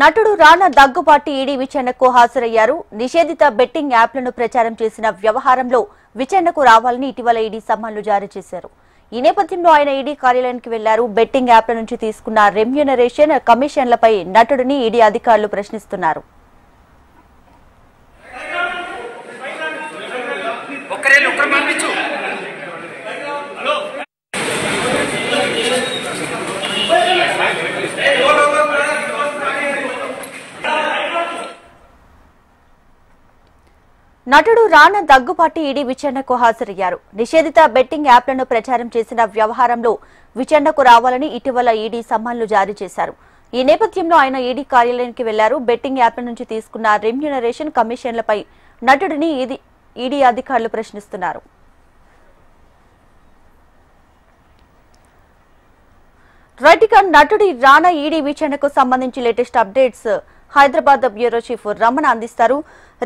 నటుడు రానా దగ్గుబాటి ఈడీ విచారణకు హాజరయ్యారు. నిషేధిత బెట్టింగ్ యాప్లను ప్రచారం చేసిన వ్యవహారంలో విచారణకు రావాలని ఇటీవల ఈడీ సమన్లు జారీ చేశారు. ఈ నేపథ్యంలో ఆయన ఈడీ కార్యాలయానికి వెళ్లారు. బెట్టింగ్ యాప్ల నుంచి తీసుకున్న రెమ్యూనరేషన్ కమిషన్లపై నటుడిని ఈడీ అధికారులు ప్రశ్నిస్తున్నారు. నటుడు రానా దగ్గుబాటి ఈడీ విచారణకు హాజరయ్యారు. నిషేధిత బెట్టింగ్ యాప్లను ప్రచారం చేసిన వ్యవహారంలో విచారణకు రావాలని ఇటీవల ఈడీ సమన్లు జారీ చేశారు. ఈ నేపథ్యంలో ఆయన ఈడీ కార్యాలయానికి వెళ్లారు. బెట్టింగ్ యాప్ల నుంచి తీసుకున్న రెమ్యూనరేషన్ కమిషన్లపై నటుడిని ఈడీ అధికారులు ప్రశ్నిస్తున్నారు. రైట్గా నటుడి రానా ఈడీ విచారణకు సంబంధించి latest updates Hyderabad bureau chief Ramana అందిస్తారు.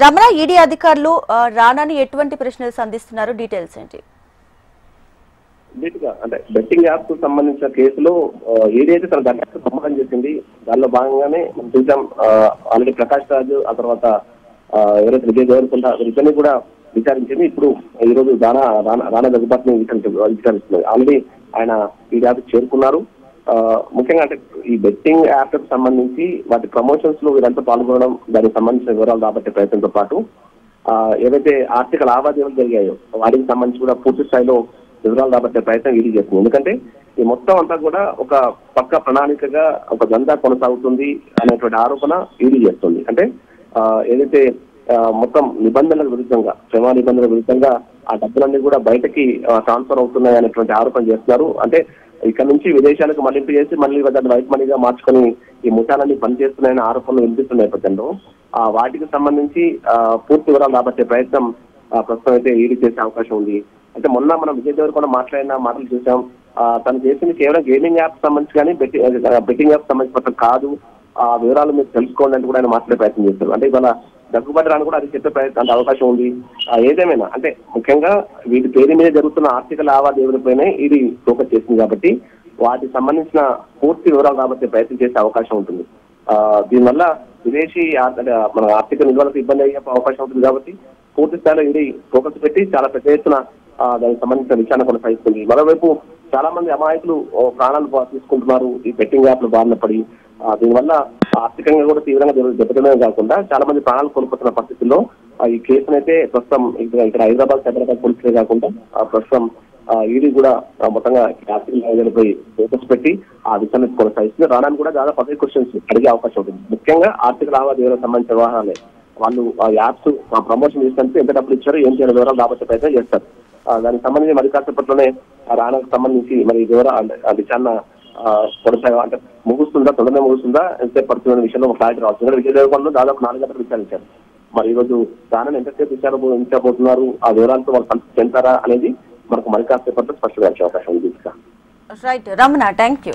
రమణ, ఈడీ అధికారులు రానాని ఎటువంటి ప్రశ్నలు సంధిస్తున్నారు, డీటెయిల్స్ ఏంటి? అంటే బెట్టింగ్ యాప్ కు సంబంధించిన కేసులో ఈడీ అయితే తన దర్యాప్తు సంబంధం చేసింది. దానిలో భాగంగానే మనం చూసాం, ఆల్రెడీ ప్రకాష్ రాజు, ఆ తర్వాత ఎవరైతే విజయ్ దేవరకొండ వీరిని కూడా విచారించింది. ఇప్పుడు ఈ రోజు రానా దగ్గుబాటిని విచారిస్తున్నారు. ఆల్రెడీ ఆయన ఈడీ యాప్ చేరుకున్నారు. ముఖ్యంగా అంటే ఈ బెట్టింగ్ యాప్ కు సంబంధించి వాటి ప్రమోషన్స్ లో వీరంతా పాల్గొనడం, దానికి సంబంధించిన వివరాలు రాబట్టే ప్రయత్నంతో పాటు ఏవైతే ఆర్థిక లావాదేవీలు జరిగాయో వాటికి సంబంధించి కూడా పూర్తి స్థాయిలో వివరాలు రాబట్టే ప్రయత్నం ఈడీ చేస్తుంది. ఎందుకంటే ఈ మొత్తం అంతా కూడా ఒక పక్క ప్రణాళికగా ఒక దందా కొనసాగుతుంది అనేటువంటి ఆరోపణ ఈడీ చేస్తుంది. అంటే ఏదైతే మొత్తం నిబంధనలకు విరుద్ధంగా, క్షమా నిబంధనలకు విరుద్ధంగా ఆ డబ్బులన్నీ కూడా బయటకి ట్రాన్స్ఫర్ అవుతున్నాయి అనేటువంటి ఆరోపణ చేస్తున్నారు. అంటే ఇక్కడ నుంచి విదేశాలకు మళ్లింపు చేసి మళ్ళీ దాన్ని వైట్ మనీగా మార్చుకొని ఈ ముఠాలన్నీ పనిచేస్తున్నాయని ఆరోపణలు వినిపిస్తున్న నేపథ్యంలో వాటికి సంబంధించి పూర్తి వివరాలు రాబట్టే ప్రయత్నం ప్రస్తుతం అయితే ఈడీ చేసే అవకాశం ఉంది. అయితే మొన్న మనం విజయ్ దేవరకొండ మాట్లాడిన మాటలు చూసాం. తను చేసింది కేవలం గేమింగ్ యాప్ సంబంధించి కానీ బెట్టింగ్ యాప్ సంబంధించిన కాదు, ఆ వివరాలు మీరు తెలుసుకోండి అంటే కూడా ఆయన మాట్లాడే ప్రయత్నం చేస్తారు. అంటే ఇవాళ దగ్గుబాటి రాని కూడా అది చెప్పే ప్రయత్నం అవకాశం ఉంది. ఏదేమైనా అంటే ముఖ్యంగా వీటి పేరు మీద జరుగుతున్న ఆర్థిక లావాదేవీలపైనే ఇది ఫోకస్ చేసింది కాబట్టి వాటికి సంబంధించిన పూర్తి వివరాలు కాబట్టి ప్రయత్నం చేసే అవకాశం ఉంటుంది. దీనివల్ల విదేశీ మన ఆర్థిక నిల్వలకు ఇబ్బంది అయ్యే అవకాశం ఉంటుంది కాబట్టి పూర్తి స్థాయిలో ఇది ఫోకస్ పెట్టి చాలా పెద్ద ఎత్తున దానికి సంబంధించిన విచారణ కొనసాగిస్తుంది. మరోవైపు చాలా మంది అమాయకులు ప్రాణాలు తీసుకుంటున్నారు ఈ బెట్టింగ్ యాప్లు బారిన పడి. దీనివల్ల ఆర్థికంగా కూడా తీవ్రంగా దెబ్బతినమే కాకుండా చాలా మంది ప్రాణాలు కోల్పోతున్న పరిస్థితుల్లో ఈ కేసునైతే ప్రస్తుతం ఇక్కడ హైదరాబాద్ పోలీసులే కాకుండా ప్రస్తుతం ఈడీ కూడా మొత్తంగా ఆర్థిక లావాదేవీలపై ఫోకస్ పెట్టి ఆ విచారణ కొనసాగిస్తుంది. రానాని కూడా దాదాపు 10 క్వశ్చన్స్ అడిగే అవకాశం ఉంటుంది. ముఖ్యంగా ఆర్థిక లావాదేవీలకు సంబంధించిన వ్యవహారాలే. వాళ్ళు ఆ యాప్స్ ప్రమోషన్ చేసినందుకు ఎంత డబ్బులు ఇచ్చారో ఏం చేయాలి వివరాలు రాబట్టే ప్రయత్నం చేస్తారు. దానికి సంబంధించి మరి కాసేపట్లోనే రానాకు సంబంధించి మరి విచారణ కొనసాగా అంటే ముగుస్తుందా, తొందరగా ముగుస్తుందా, ఎంతసేపు పడుతుందనే విషయంలో క్లారిటీ రావచ్చు. విజయ్ దేవరకొండలో దాదాపు 4 గంటలు విచారించారు. మరి ఈ రోజు రానాని ఎంతసేపు విచారించబోతున్నారు, ఆ వివరాలతో వాళ్ళు సంతృప్తి చెందుతారా అనేది మనకు మరి కాసేపట్లో స్పష్టంగా అవకాశం ఉంది. Right Ramana, thank you.